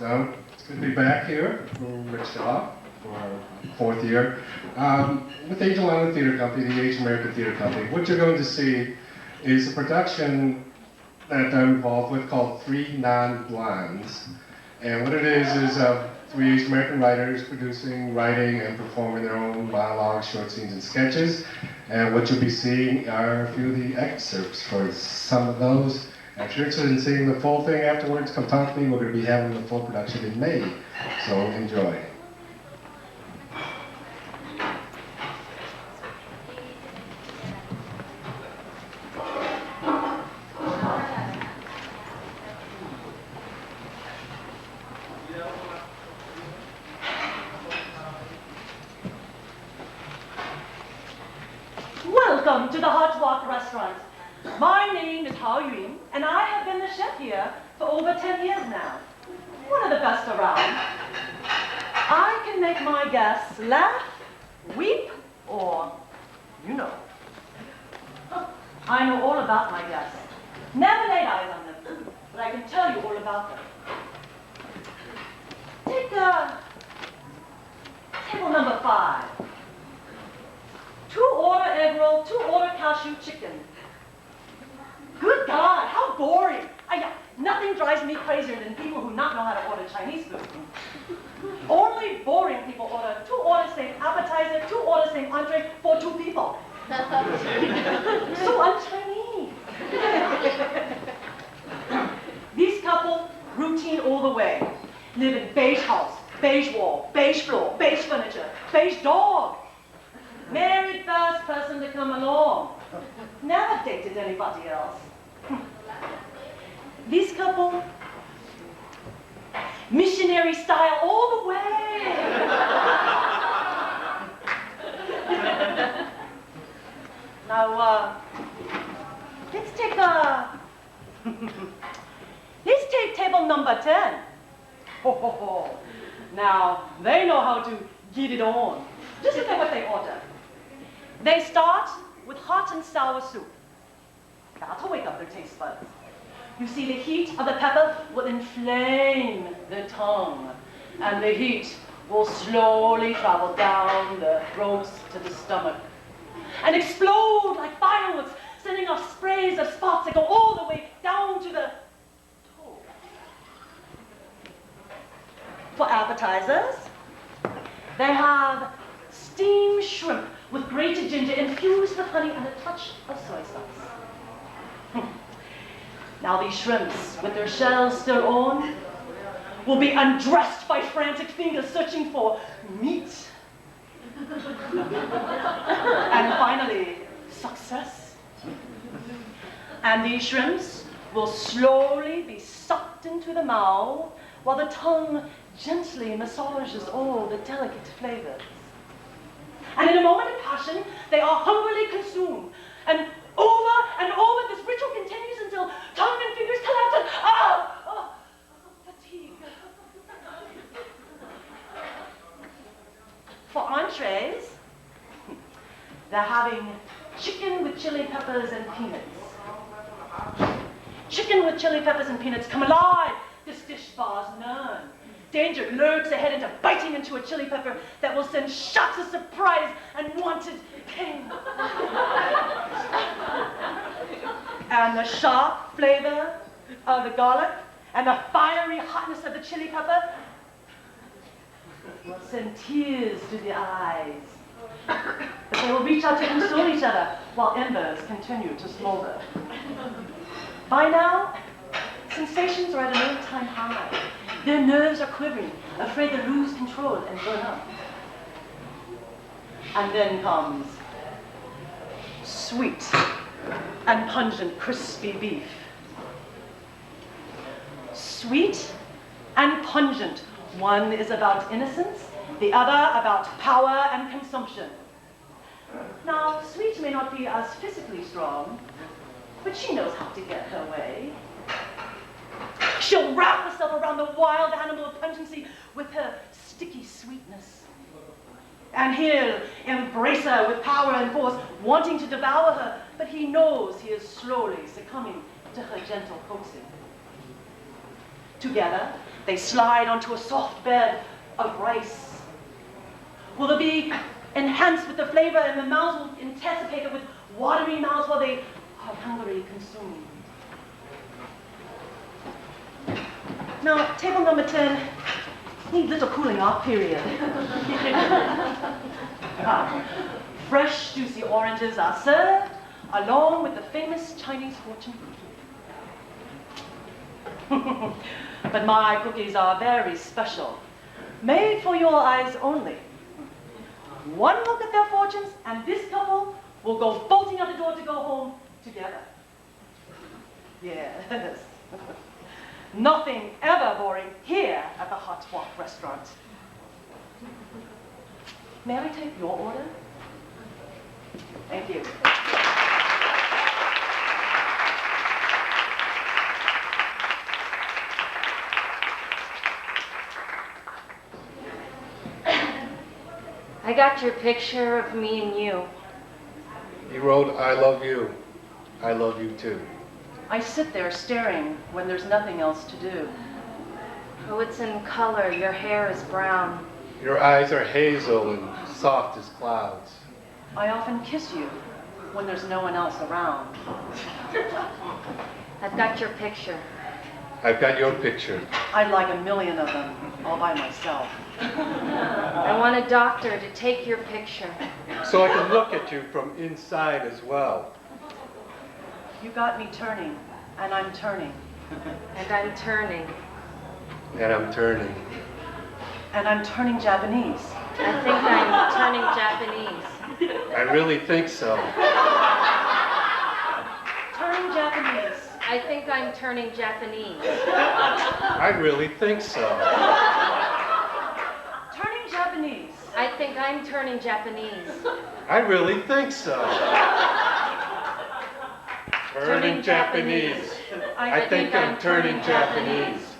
So it's good to be back here from Riksha for our fourth year with Angel Island Theater Company, the Asian American Theater Company. What you're going to see is a production that I'm involved with called Three Non-Blondes. And what it is three Asian American writers producing, writing, and performing their own monologues, short scenes, and sketches. And what you'll be seeing are a few of the excerpts for some of those. If you're interested in seeing the full thing afterwards, come talk to me. We're going to be having the full production in May. So enjoy. Welcome to the Hot Walk Restaurant. My name is Hao Yun, and I have been the chef here for over 10 years now. One of the best around. I can make my guests laugh, weep, or, you know. I know all about my guests. Never laid eyes on them, but I can tell you all about them. Take table number 5. 2 order egg roll, 2 order cashew chicken. Good God, how boring. Nothing drives me crazier than people who not know how to order Chinese food. Only boring people order 2 orders same appetizer, 2 orders same entree for 2 people. So un-Chinese. These couple, routine all the way. Live in beige house, beige wall, beige floor, beige furniture, beige dog. Married first person to come along. Never dated anybody else. This couple, missionary style all the way. Now, let's take table number 10. Now, they know how to get it on. Just look at what they order. They start with hot and sour soup. That'll wake up their taste buds. You see, the heat of the pepper will inflame the tongue, and the heat will slowly travel down the throat to the stomach and explode like fireworks, sending off sprays of spots that go all the way down to the toe. For appetizers, they have steamed shrimp with grated ginger infused with honey and a touch of soy sauce. Now these shrimps, with their shells still on, will be undressed by frantic fingers searching for meat. And finally, success. And these shrimps will slowly be sucked into the mouth while the tongue gently massages all the delicate flavors. And in a moment of passion, they are hungrily consumed. And over, this ritual continues until tongue and fingers collapse and fatigue. For entrees, they're having chicken with chili peppers and peanuts. Chicken with chili peppers and peanuts come alive. This dish bars none. Danger lurks ahead into biting into a chili pepper that will send shots of surprise and wanted pain. And the sharp flavor of the garlic and the fiery hotness of the chili pepper will send tears to the eyes. But they will reach out to console each other while embers continue to smolder. By now, sensations are at an all-time high. Their nerves are quivering, afraid to lose control and burn up. And then comes sweet and pungent crispy beef. Sweet and pungent. One is about innocence, the other about power and consumption. Now, sweet may not be as physically strong, but she knows how to get her way. She'll wrap herself around the wild animal of pungency with her sticky sweetness. And he'll embrace her with power and force, wanting to devour her, but he knows he is slowly succumbing to her gentle coaxing. Together, they slide onto a soft bed of rice. Will it be enhanced with the flavor, and the mouths will anticipate it with watery mouths while they are hungrily consumed. Now, table number 10 needs little cooling off period. Fresh, juicy oranges are served along with the famous Chinese fortune cookie. But my cookies are very special, made for your eyes only. One look at their fortunes, and this couple will go bolting out the door to go home together. Yes. Nothing ever boring here at the Hot Walk Restaurant. May I take your order? Thank you. I got your picture of me and you. He wrote, "I love you. I love you too." I sit there staring when there's nothing else to do. Oh, it's in color. Your hair is brown. Your eyes are hazel and soft as clouds. I often kiss you when there's no one else around. I've got your picture. I've got your picture. I'd like a million of them all by myself. I want a doctor to take your picture. So I can look at you from inside as well. You got me turning, and I'm turning, And I'm turning. And I'm turning. and I'm turning Japanese. I think I'm turning Japanese. I really think so. Turning Japanese. I think I'm turning Japanese. I really think so. Turning Japanese. I think I'm turning Japanese. I really think so. Turning Japanese. I think I'm turning Japanese.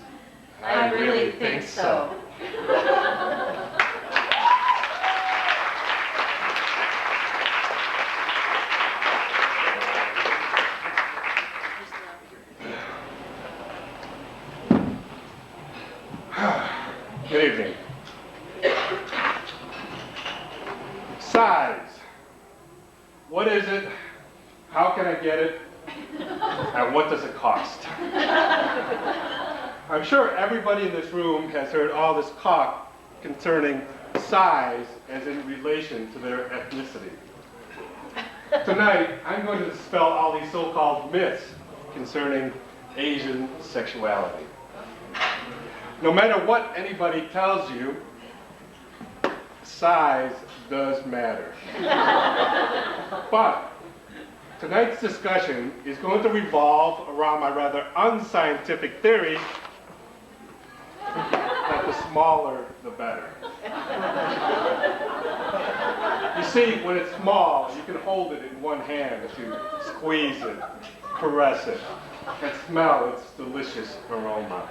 I really think so. Good evening. Size. What is it? How can I get it? And what does it cost? I'm sure everybody in this room has heard all this talk concerning size as in relation to their ethnicity. Tonight, I'm going to dispel all these so-called myths concerning Asian sexuality. No matter what anybody tells you, size does matter. But tonight's discussion is going to revolve around my rather unscientific theory that the smaller, the better. You see, when it's small, you can hold it in one hand to squeeze it, caress it, and smell its delicious aroma.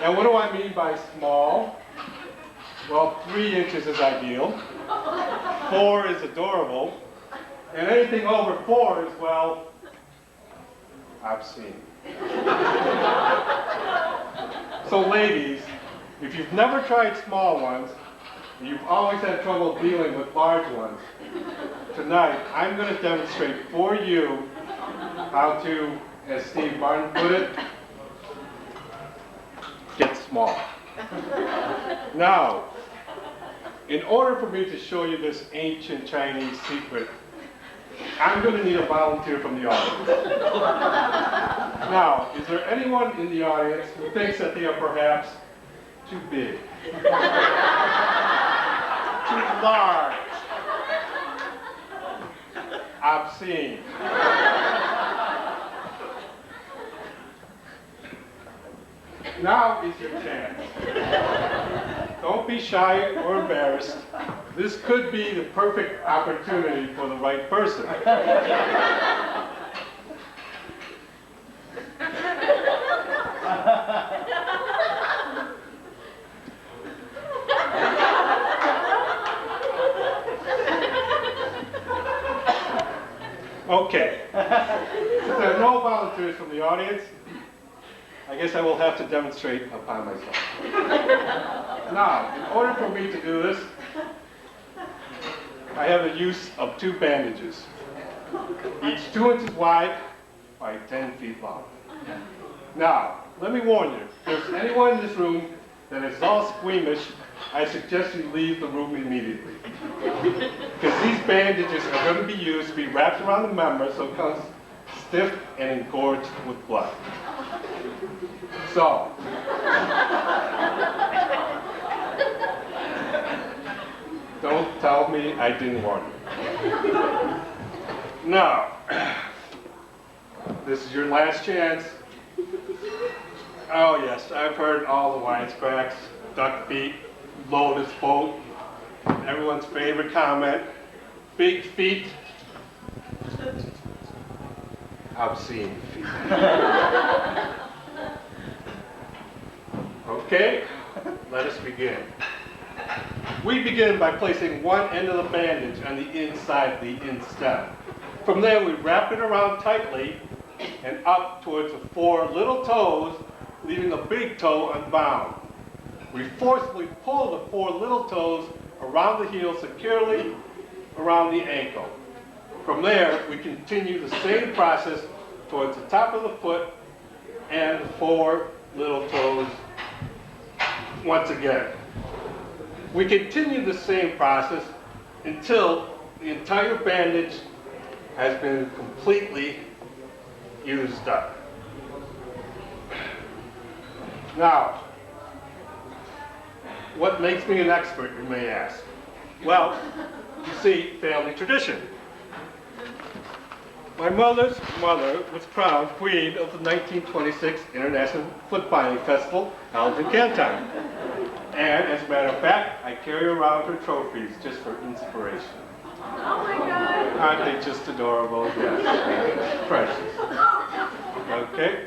Now, what do I mean by small? Well, 3 inches is ideal, 4 is adorable, and anything over 4 is, well, obscene. So ladies, if you've never tried small ones, and you've always had trouble dealing with large ones, tonight I'm going to demonstrate for you how to, as Steve Martin put it, get small. Now, in order for me to show you this ancient Chinese secret, I'm going to need a volunteer from the audience. Now, is there anyone in the audience who thinks that they are perhaps too big, too large, obscene? Now is your chance. Don't be shy or embarrassed. This could be the perfect opportunity for the right person. Okay. Since there are no volunteers from the audience, I guess I will have to demonstrate upon myself. Now, in order for me to do this, I have the use of 2 bandages, each 2 inches wide by 10 feet long. Now, let me warn you, if there's anyone in this room that is all squeamish, I suggest you leave the room immediately. Because these bandages are going to be used to be wrapped around the member so it comes stiff and engorged with blood. So, don't tell me I didn't warn you. Now, this is your last chance. Oh yes, I've heard all the wisecracks, duck feet, lotus boat, everyone's favorite comment, big feet, obscene feet. Okay, let us begin. We begin by placing one end of the bandage on the inside of the instep. From there, we wrap it around tightly and up towards the 4 little toes, leaving the big toe unbound. We forcefully pull the 4 little toes around the heel securely around the ankle. From there, we continue the same process towards the top of the foot and the 4 little toes once again. We continue the same process until the entire bandage has been completely used up. Now, what makes me an expert, you may ask? Well, you see, family tradition. My mother's mother was crowned queen of the 1926 International Foot Binding Festival held in Canton. And as a matter of fact, I carry around her trophies just for inspiration. Oh my God. Aren't they just adorable? Yes. Precious. Okay,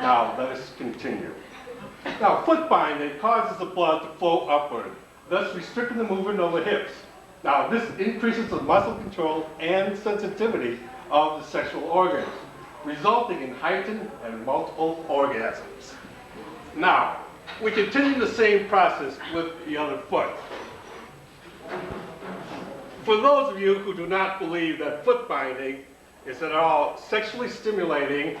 now let us continue. Now, foot binding causes the blood to flow upward, thus restricting the movement of the hips. Now, this increases the muscle control and sensitivity of the sexual organs, resulting in heightened and multiple orgasms. Now, we continue the same process with the other foot. For those of you who do not believe that foot binding is at all sexually stimulating,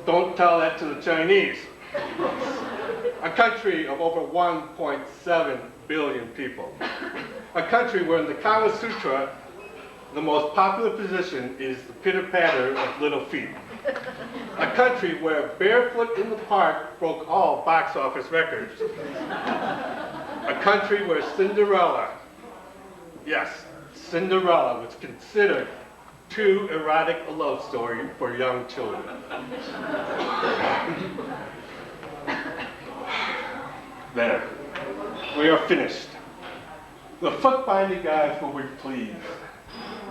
don't tell that to the Chinese. A country of over 1.7 billion people. A country where in the Kama Sutra, the most popular position is the pitter-patter of little feet. A country where Barefoot in the Park broke all box office records. A country where Cinderella, yes, Cinderella was considered too erotic a love story for young children. There, we are finished. The foot binding guys will be pleased.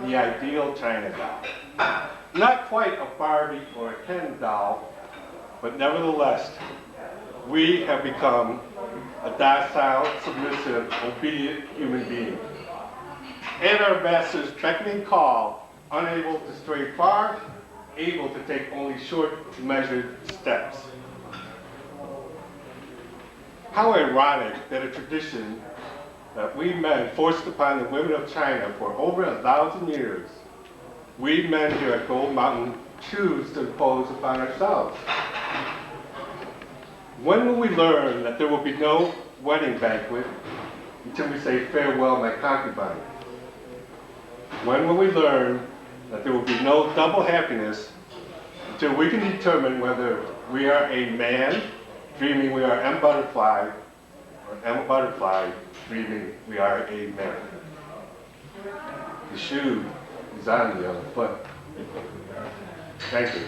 The ideal China doll. Not quite a Barbie or a Ken doll, but nevertheless, we have become a docile, submissive, obedient human being. And our masters beckon and call, unable to stray far, able to take only short, measured steps. How ironic that a tradition that we men forced upon the women of China for over 1,000 years, we men here at Gold Mountain choose to impose upon ourselves. When will we learn that there will be no wedding banquet until we say farewell, my concubine? When will we learn that there will be no double happiness until we can determine whether we are a man dreaming we are M. Butterfly, or M. Butterfly dreaming we are a man? The shoe is on the other foot. Thank you.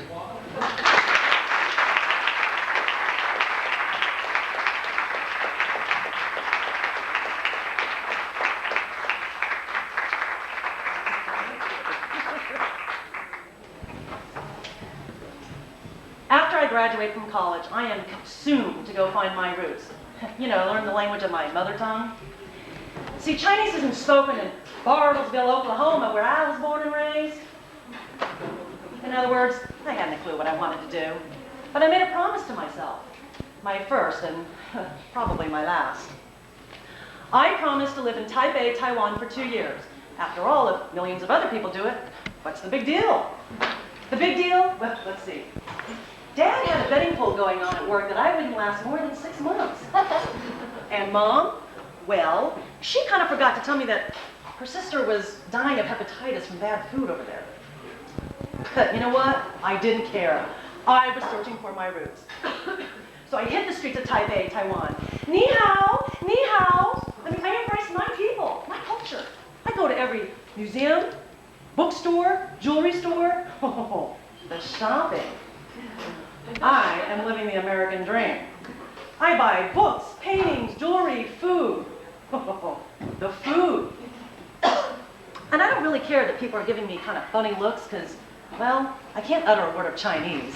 After I graduate from college, I am consumed to go find my roots. You know, learn the language of my mother tongue. See, Chinese isn't spoken in Bartlesville, Oklahoma, where I was born and raised. In other words, I hadn't a clue what I wanted to do. But I made a promise to myself, my first and probably my last. I promised to live in Taipei, Taiwan for 2 years. After all, if millions of other people do it, what's the big deal? The big deal? Well, let's see. Dad had a betting pool going on at work that I wouldn't last more than 6 months. And Mom, well, she kind of forgot to tell me that her sister was dying of hepatitis from bad food over there. But you know what? I didn't care. I was searching for my roots. So I hit the streets of Taipei, Taiwan. Ni hao, ni hao. I mean, I embrace my people, my culture. I go to every museum, bookstore, jewelry store. Oh, the shopping. I am living the American dream. I buy books, paintings, jewelry, food. Oh, the food. And I don't really care that people are giving me kind of funny looks because, well, I can't utter a word of Chinese.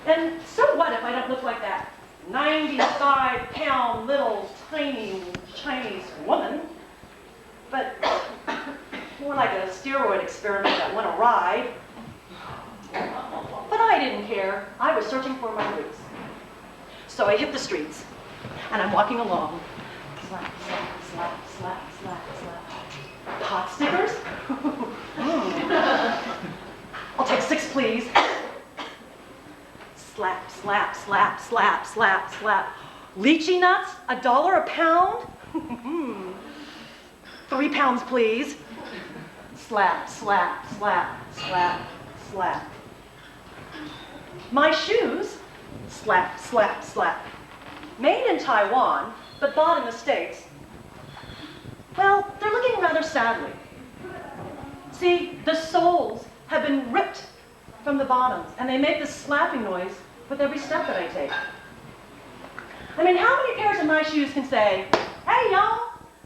And so what if I don't look like that 95-pound little tiny Chinese woman, but more like a steroid experiment that went awry? But I didn't care. I was searching for my roots. So I hit the streets, and I'm walking along. Slap, slap, slap, slap, slap, slap. Pot stickers? I'll take 6, please. Slap, slap, slap, slap, slap, slap. Lychee nuts, $1 a pound? 3 pounds, please. Slap, slap, slap, slap, slap. My shoes, slap, slap, slap. Made in Taiwan, but bought in the States. Well, they're looking rather sadly. See, the soles have been ripped from the bottoms, and they make this slapping noise with every step that I take. I mean, how many pairs of my shoes can say, hey, y'all,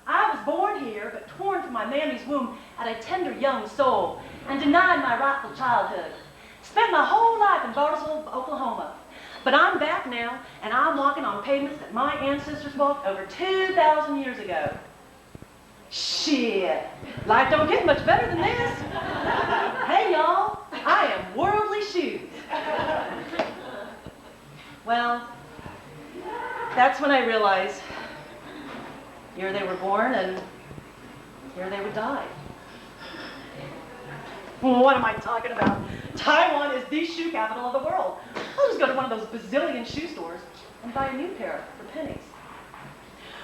I was born here, but torn from my mammy's womb at a tender young soul, and denied my rightful childhood. Spent my whole life in Bartlesville, Oklahoma. But I'm back now, and I'm walking on pavements that my ancestors walked over 2,000 years ago. Shit, life don't get much better than this. Hey, y'all, I am worldly shoes. Well, that's when I realized here they were born and here they would die. What am I talking about? Taiwan is the shoe capital of the world. I'll just go to one of those bazillion shoe stores and buy a new pair for pennies.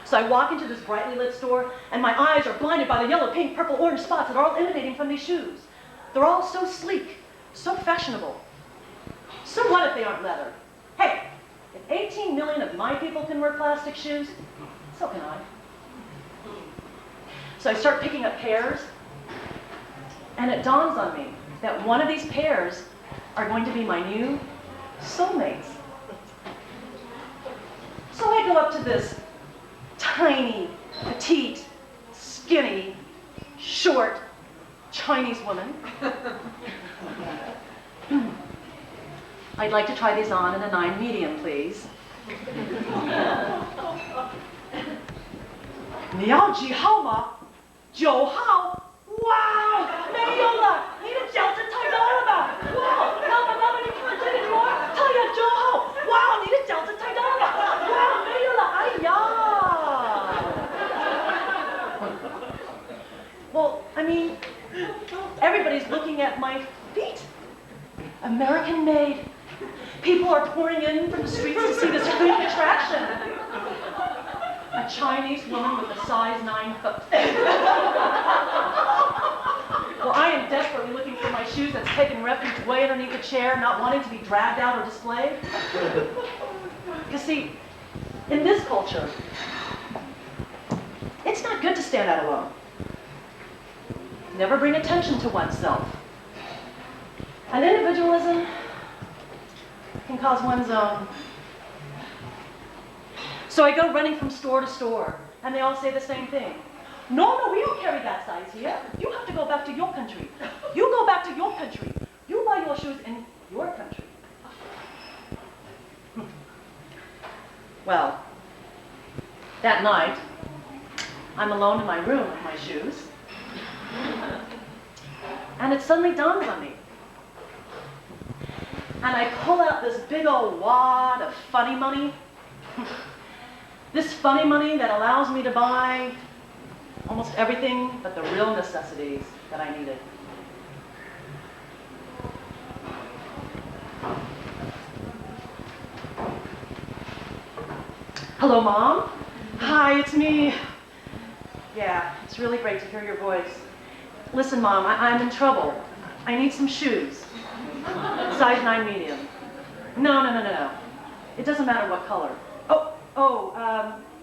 So I walk into this brightly lit store, and my eyes are blinded by the yellow, pink, purple, orange spots that are all emanating from these shoes. They're all so sleek, so fashionable. So what if they aren't leather? Hey, if 18 million of my people can wear plastic shoes, so can I. So I start picking up pairs, and it dawns on me that one of these pairs are going to be my new soulmates. So I go up to this tiny, petite, skinny, short Chinese woman. I'd like to try these on in a 9 medium, please. 你要几号吗？9号。哇，没有了，你的脚是太高了吧？哇，老板，你看这个女儿，她要9号。哇，你的脚是太高了吧？哇，没有了，哎呀。Well, I mean, everybody's looking at my feet. American made. People are pouring in from the streets to see this freak attraction. A Chinese woman with a size 9 foot. Well, I am desperately looking for my shoes that's taken refuge way underneath a chair, not wanting to be dragged out or displayed. You see, in this culture, it's not good to stand out alone. Never bring attention to oneself. And individualism can cause one's own. So I go running from store to store, and they all say the same thing. No, we don't carry that size here. You have to go back to your country. You go back to your country. You buy your shoes in your country. Well, that night, I'm alone in my room with my shoes, and it suddenly dawns on me. and I pull out this big old wad of funny money. This funny money that allows me to buy almost everything but the real necessities that I needed. Hello, Mom. Hi, it's me. Yeah, it's really great to hear your voice. Listen, Mom, I'm in trouble. I need some shoes. Size 9 medium. No. It doesn't matter what color.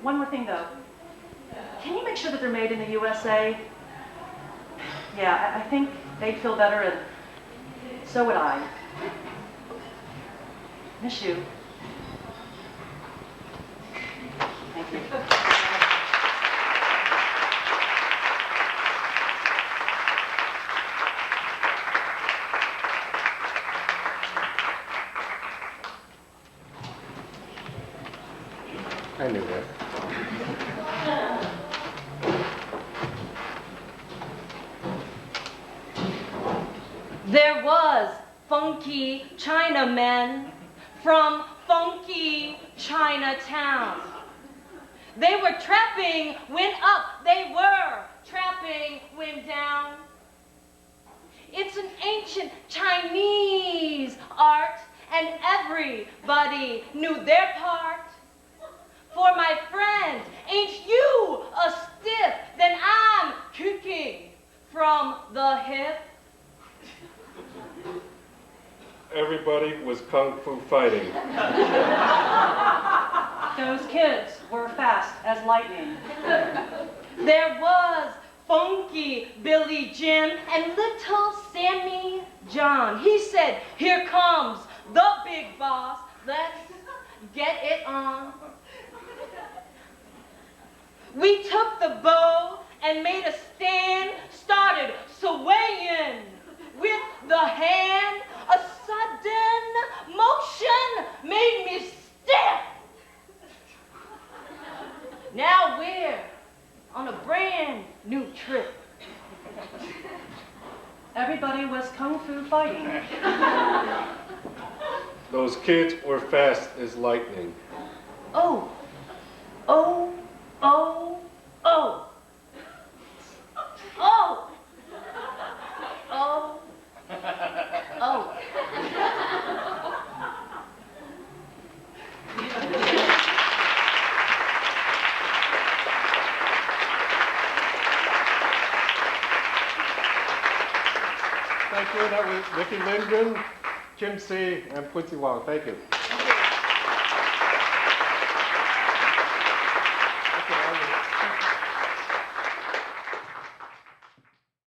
One more thing, though. Can you make sure that they're made in the USA? Yeah, I think they'd feel better, and so would I. Miss you. Thank you. I knew that. There was funky Chinamen from funky Chinatown. They were trapping when up, they were trapping when down. It's an ancient Chinese art, and everybody knew their part. For my friend, ain't you a stiff? Then I'm kicking from the hip. Everybody was kung fu fighting. Those kids were fast as lightning. There was funky Billy Jim and little Sammy John. He said, here comes the big boss. Let's get it on. We took the bow and made a stand, started swaying with the hand. A sudden motion made me stiff. Now we're on a brand new trip. Everybody was kung fu fighting. Those kids were fast as lightning. Oh. Oh. Oh. Oh. Oh. Oh. Oh. Thank you. That was Vicki Lindgren, Kim C., and Quincy Wong. Thank you.